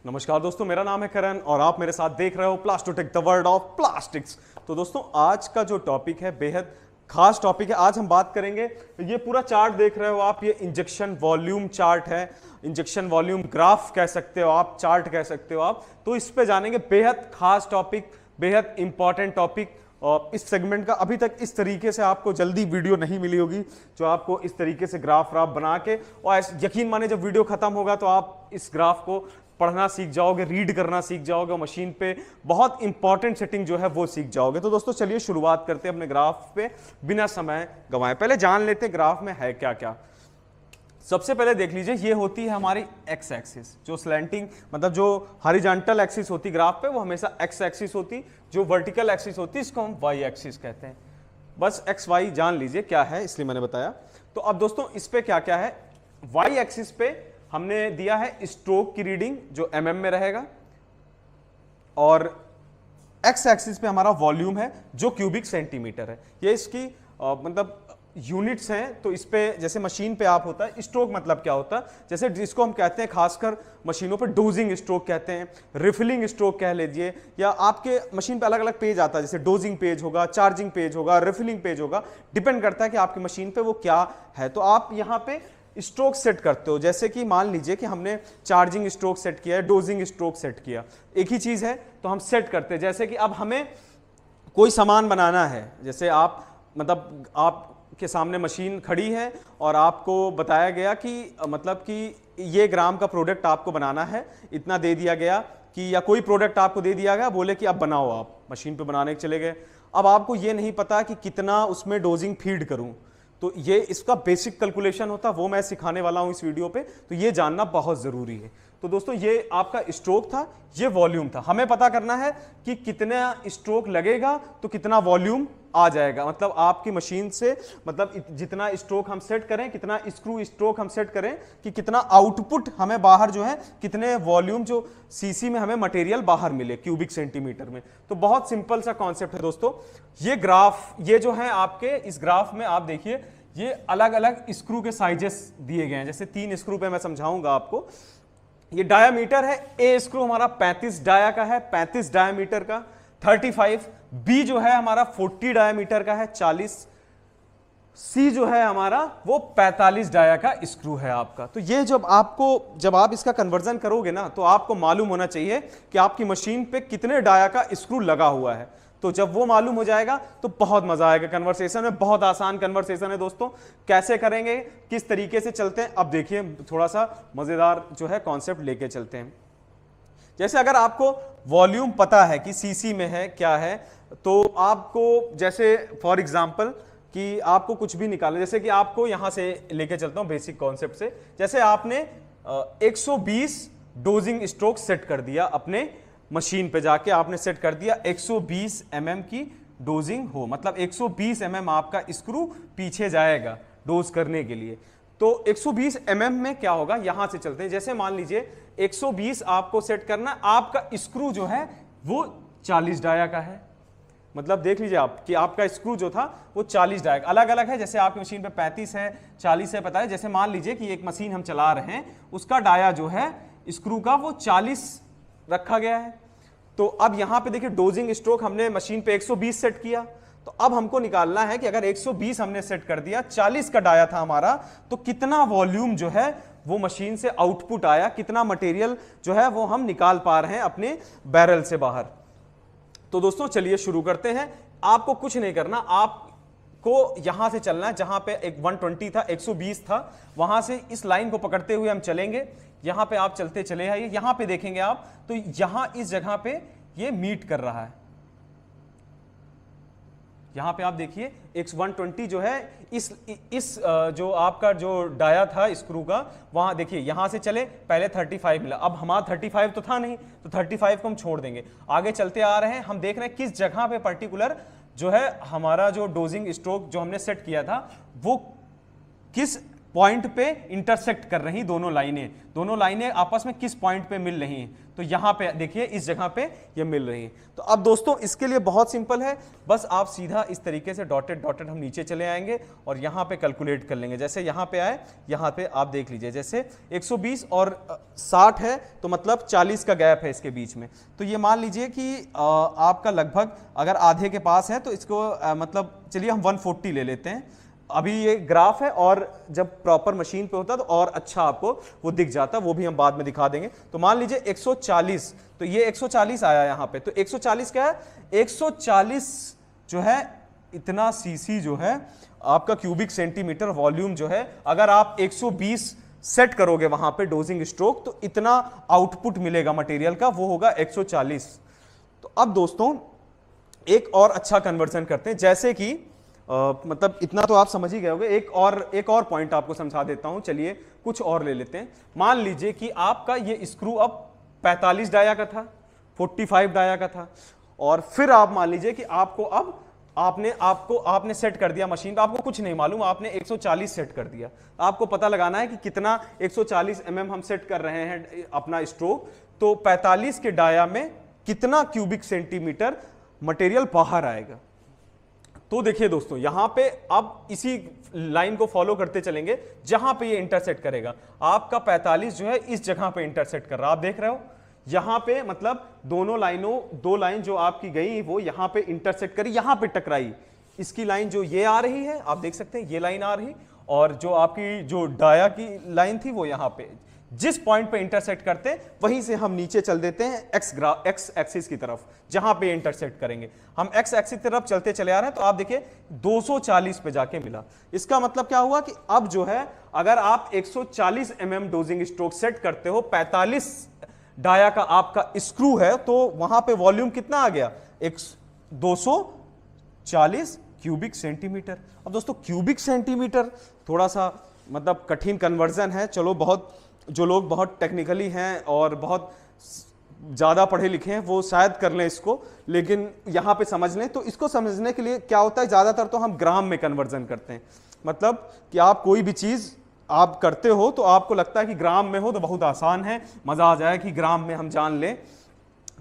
नमस्कार दोस्तों, मेरा नाम है करण और आप मेरे साथ देख रहे हो प्लास्टोटेक द वर्ल्ड ऑफ प्लास्टिक्स। तो दोस्तों आज का जो टॉपिक है बेहद खास टॉपिक है। आज हम बात करेंगे, ये पूरा चार्ट देख रहे हो आप, ये इंजेक्शन वॉल्यूम चार्ट है, इंजेक्शन वॉल्यूम ग्राफ कह सकते हो आप, चार्ट कह सकते हो आप। तो इस पे जानेंगे, बेहद खास टॉपिक, बेहद इंपॉर्टेंट टॉपिक। और इस सेगमेंट का अभी तक इस तरीके से आपको जल्दी वीडियो नहीं मिली होगी जो आपको इस तरीके से ग्राफ बना के, और यकीन माने जब वीडियो खत्म होगा तो आप इस ग्राफ को पढ़ना सीख जाओगे, रीड करना सीख जाओगे, मशीन पे बहुत इंपॉर्टेंट सेटिंग जो है वो सीख जाओगे। तो दोस्तों चलिए शुरुआत करते हैं अपने ग्राफ पे बिना समय गंवाए। पहले जान लेते हैं ग्राफ में है क्या क्या। सबसे पहले देख लीजिए, ये होती है हमारी एक्स एक्सिस, जो स्लैंटिंग मतलब जो हॉरिजॉन्टल एक्सिस होती ग्राफ पे वो हमेशा एक्स एक्सिस होती, जो वर्टिकल एक्सिस होती इसको हम वाई एक्सिस कहते हैं। बस एक्स वाई जान लीजिए क्या है, इसलिए मैंने बताया। तो अब दोस्तों इस पे क्या क्या है, वाई एक्सिस पे हमने दिया है स्ट्रोक की रीडिंग जो एमएम में रहेगा, और एक्स एक्सिस पे हमारा वॉल्यूम है जो क्यूबिक सेंटीमीटर है। ये इसकी मतलब यूनिट्स हैं। तो इस पे जैसे मशीन पे आप होता है स्ट्रोक, मतलब क्या होता है, जैसे जिसको हम कहते हैं खासकर मशीनों पे डोजिंग स्ट्रोक कहते हैं, रिफिलिंग स्ट्रोक कह लीजिए, या आपके मशीन पे अलग अलग पेज आता है, जैसे डोजिंग पेज होगा, चार्जिंग पेज होगा, रिफिलिंग पेज होगा, डिपेंड करता है कि आपकी मशीन पे वो क्या है। तो आप यहाँ पे स्ट्रोक सेट करते हो, जैसे कि मान लीजिए कि हमने चार्जिंग स्ट्रोक सेट किया है, डोजिंग स्ट्रोक सेट किया, एक ही चीज है तो हम सेट करते हैं। जैसे कि अब हमें कोई सामान बनाना है, जैसे आप मतलब आप के सामने मशीन खड़ी है और आपको बताया गया कि मतलब कि ये ग्राम का प्रोडक्ट आपको बनाना है, इतना दे दिया गया कि, या कोई प्रोडक्ट आपको दे दिया गया, बोले कि अब बनाओ, आप मशीन पे बनाने के चले गए। अब आपको ये नहीं पता कि कितना उसमें डोजिंग फीड करूं, तो ये इसका बेसिक कैलकुलेशन होता है, वो मैं सिखाने वाला हूं इस वीडियो पे, तो ये जानना बहुत जरूरी है। तो दोस्तों ये आपका स्ट्रोक था, ये वॉल्यूम था। हमें पता करना है कि कितना स्ट्रोक लगेगा तो कितना वॉल्यूम आ जाएगा, मतलब आपकी मशीन से, मतलब जितना स्ट्रोक हम सेट करें, कितना स्क्रू स्ट्रोक हम सेट करें कि कितना आउटपुट हमें बाहर जो है, कितने वॉल्यूम जो सीसी में हमें मटेरियल बाहर मिले क्यूबिक सेंटीमीटर में। तो बहुत सिंपल सा कॉन्सेप्ट है दोस्तों। ये ग्राफ, ये जो है आपके इस ग्राफ में आप देखिए, ये अलग अलग स्क्रू के साइजेस दिए गए हैं। जैसे 3 स्क्रू पे मैं समझाऊंगा आपको। ये डायामीटर है, ए स्क्रू हमारा 35 डाया का है, 35 डायामीटर का 35, बी जो है हमारा 40 डायामीटर का है 40, सी जो है हमारा वो 45 डाया का स्क्रू है आपका। तो ये जब आप इसका कन्वर्जन करोगे ना, तो आपको मालूम होना चाहिए कि आपकी मशीन पे कितने डाया का स्क्रू लगा हुआ है। तो जब वो मालूम हो जाएगा तो बहुत मजा आएगा कन्वर्सेशन में। बहुत आसान कन्वर्सेशन है दोस्तों। कैसे करेंगे, किस तरीके से चलते हैं, अब देखिए थोड़ा सा मजेदार जो है कॉन्सेप्ट लेके चलते हैं। जैसे अगर आपको वॉल्यूम पता है कि सीसी में है क्या है, तो आपको जैसे फॉर एग्जांपल कि आपको कुछ भी निकालना, जैसे कि आपको यहां से लेके चलता हूं बेसिक कॉन्सेप्ट से। जैसे आपने 120 डोजिंग स्ट्रोक सेट कर दिया, अपने मशीन पे जाके आपने सेट कर दिया 120 mm की डोजिंग हो, मतलब 120 mm आपका स्क्रू पीछे जाएगा डोज करने के लिए। तो 120 mm में क्या होगा, यहां से चलते हैं। जैसे मान लीजिए 120 आपको सेट करना, आपका स्क्रू जो है वो 40 डाया का है, मतलब देख लीजिए आप कि आपका स्क्रू जो था वो 40 डाया, अलग अलग है। जैसे आपकी मशीन पे 35 है, 40 है, पता है। जैसे मान लीजिए कि एक मशीन हम चला रहे हैं, उसका डाया जो है स्क्रू का वो 40 रखा गया है। तो अब यहां पे देखिए डोजिंग स्ट्रोक हमने मशीन पे 120 सेट किया, तो अब हमको निकालना है कि अगर 120 हमने सेट कर दिया, 40 का डाया था हमारा, तो कितना वॉल्यूम जो है वो मशीन से आउटपुट आया, कितना मटेरियल जो है वो हम निकाल पा रहे हैं अपने बैरल से बाहर। तो दोस्तों चलिए शुरू करते हैं। आपको कुछ नहीं करना, आपको यहां से चलना है, जहां पे एक 120 था, 120 था, वहां से इस लाइन को पकड़ते हुए हम चलेंगे। यहां पे आप चलते चले आइए, यहां पे देखेंगे आप, तो यहां इस जगह पे ये मीट कर रहा है। यहां पे आप देखिए 120 जो है इस जो आपका जो डाया था स्क्रू का, वहां देखिए यहां से चले, पहले 35 मिला, अब हमारा 35 तो था नहीं, तो 35 को हम छोड़ देंगे। आगे चलते आ रहे हैं, हम देख रहे हैं किस जगह पे पर्टिकुलर जो है हमारा जो डोजिंग स्ट्रोक जो हमने सेट किया था वो किस पॉइंट पे इंटरसेक्ट कर रही दोनों लाइनें आपस में किस पॉइंट पे मिल रही हैं, तो यहां पे देखिए इस जगह पे ये मिल रही हैं। तो अब दोस्तों इसके लिए बहुत सिंपल है, बस आप सीधा इस तरीके से डॉटेड डॉटेड हम नीचे चले आएंगे और यहां पे कैलकुलेट कर लेंगे। जैसे यहां पे आए, यहां पे आप देख लीजिए जैसे 120 और 60 है तो मतलब 40 का गैप है इसके बीच में। तो ये मान लीजिए कि आपका लगभग अगर आधे के पास है तो इसको मतलब चलिए हम 140 ले लेते हैं। अभी ये ग्राफ है और जब प्रॉपर मशीन पे होता है तो और अच्छा आपको वो दिख जाता है, वो भी हम बाद में दिखा देंगे। तो मान लीजिए 140, तो ये 140 आया यहाँ पे, तो 140 क्या है, 140 जो है इतना सीसी जो है आपका क्यूबिक सेंटीमीटर वॉल्यूम जो है, अगर आप 120 सेट करोगे वहां पे डोजिंग स्ट्रोक तो इतना आउटपुट मिलेगा मटेरियल का, वो होगा 140। तो अब दोस्तों एक और अच्छा कन्वर्जन करते हैं, जैसे कि मतलब इतना तो आप समझ ही गए होंगे, एक और पॉइंट आपको समझा देता हूं। चलिए कुछ और ले लेते हैं। मान लीजिए कि आपका ये स्क्रू अब 45 डाया का था, 45 डाया का था, और फिर आप मान लीजिए कि आपको अब आपने सेट कर दिया मशीन पे, आपको कुछ नहीं मालूम, आपने 140 सेट कर दिया। आपको पता लगाना है कि कितना 140 mm हम सेट कर रहे हैं अपना स्ट्रोक, तो 45 के डाया में कितना क्यूबिक सेंटीमीटर मटेरियल बाहर आएगा। तो देखिए दोस्तों यहां पे अब इसी लाइन को फॉलो करते चलेंगे, जहां पे ये इंटरसेक्ट करेगा आपका 45 जो है इस जगह पे इंटरसेक्ट कर रहा है, आप देख रहे हो यहां पे, मतलब दो लाइन जो आपकी गई वो यहां पे इंटरसेक्ट करी, यहां पे टकराई। इसकी लाइन जो ये आ रही है आप देख सकते हैं, ये लाइन आ रही, और जो आपकी जो डाया की लाइन थी वो यहां पे, जिस पॉइंट पे इंटरसेक्ट करते हैं वहीं से हम नीचे चल देते हैं एक्स एक्सिस की तरफ, जहां पे इंटरसेक्ट करेंगे हम एक्स एक्सिस की तरफ चलते चले आ रहे हैं। तो आप देखिए 240 पे जाके मिला। इसका मतलब क्या हुआ कि अब जो है अगर आप 140 mm डोजिंग स्ट्रोक सेट करते हो, 45 डाया का आपका स्क्रू है, तो वहां पे वॉल्यूम कितना आ गया, 240 क्यूबिक सेंटीमीटर। अब दोस्तों क्यूबिक सेंटीमीटर थोड़ा सा मतलब कठिन कन्वर्जन है, चलो बहुत जो लोग बहुत टेक्निकली हैं और बहुत ज़्यादा पढ़े लिखे हैं वो शायद कर लें इसको, लेकिन यहाँ पे समझ लें। तो इसको समझने के लिए क्या होता है, ज़्यादातर तो हम ग्राम में कन्वर्जन करते हैं, मतलब कि आप कोई भी चीज़ आप करते हो तो आपको लगता है कि ग्राम में हो तो बहुत आसान है, मज़ा आ जाए कि ग्राम में हम जान लें,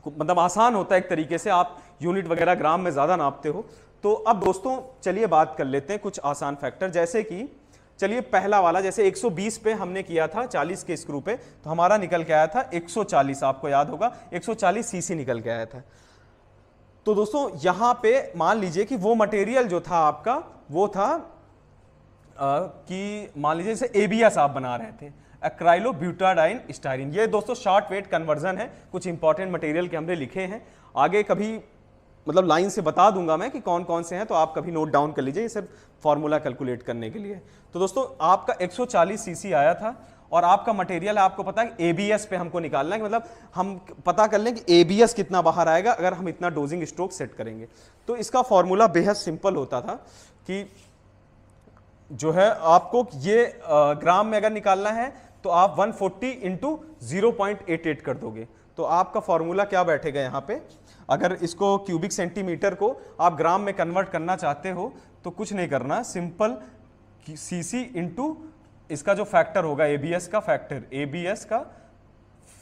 मतलब आसान होता है एक तरीके से, आप यूनिट वगैरह ग्राम में ज़्यादा नापते हो। तो अब दोस्तों चलिए बात कर लेते हैं कुछ आसान फैक्टर, जैसे कि चलिए पहला वाला, जैसे 120 पे हमने किया था 40 के स्क्रू पे, तो हमारा निकल के आया था 140, आपको याद होगा 140 सीसी निकल के आया था। तो दोस्तों यहां पे मान लीजिए कि वो मटेरियल जो था आपका वो था कि मान लीजिए जैसे एबीएस आप बना रहे थे, एक्राइलो ब्यूटाडाइन स्टाइरिन। ये दोस्तों शॉर्ट वेट कन्वर्जन है, कुछ इंपॉर्टेंट मटेरियल के हमने लिखे हैं, आगे कभी मतलब लाइन से बता दूंगा मैं कि कौन कौन से हैं, तो आप कभी नोट डाउन कर लीजिए, ये सब फॉर्मूला कैलकुलेट करने के लिए। तो दोस्तों आपका 140 सीसी आया था और आपका मटेरियल आपको पता है एबीएस पे हमको निकालना है, कि मतलब हम पता कर लें कि एबीएस कितना बाहर आएगा अगर हम इतना डोजिंग स्ट्रोक सेट करेंगे। तो इसका फॉर्मूला बेहद सिंपल होता था कि जो है आपको ये ग्राम में अगर निकालना है तो आप 140 इंटू 0.88 कर दोगे, तो आपका फॉर्मूला क्या बैठेगा यहाँ पे। अगर इसको क्यूबिक सेंटीमीटर को आप ग्राम में कन्वर्ट करना चाहते हो तो कुछ नहीं करना, सिंपल सीसी इंटू इसका जो फैक्टर होगा एबीएस का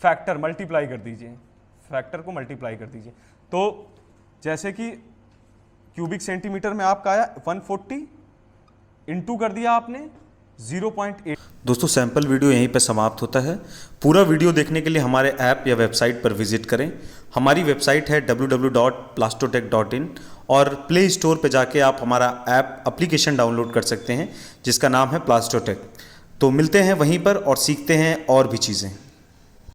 फैक्टर मल्टीप्लाई कर दीजिए, फैक्टर को मल्टीप्लाई कर दीजिए। तो जैसे कि क्यूबिक सेंटीमीटर में आपका आया 140 इंटू कर दिया आपने 0.8। दोस्तों सैंपल वीडियो यहीं पर समाप्त होता है। पूरा वीडियो देखने के लिए हमारे ऐप या वेबसाइट पर विजिट करें। हमारी वेबसाइट है www.plastotech.in और प्ले स्टोर पर जाके आप हमारा ऐप एप्लीकेशन डाउनलोड कर सकते हैं जिसका नाम है प्लास्टोटेक। तो मिलते हैं वहीं पर और सीखते हैं और भी चीज़ें।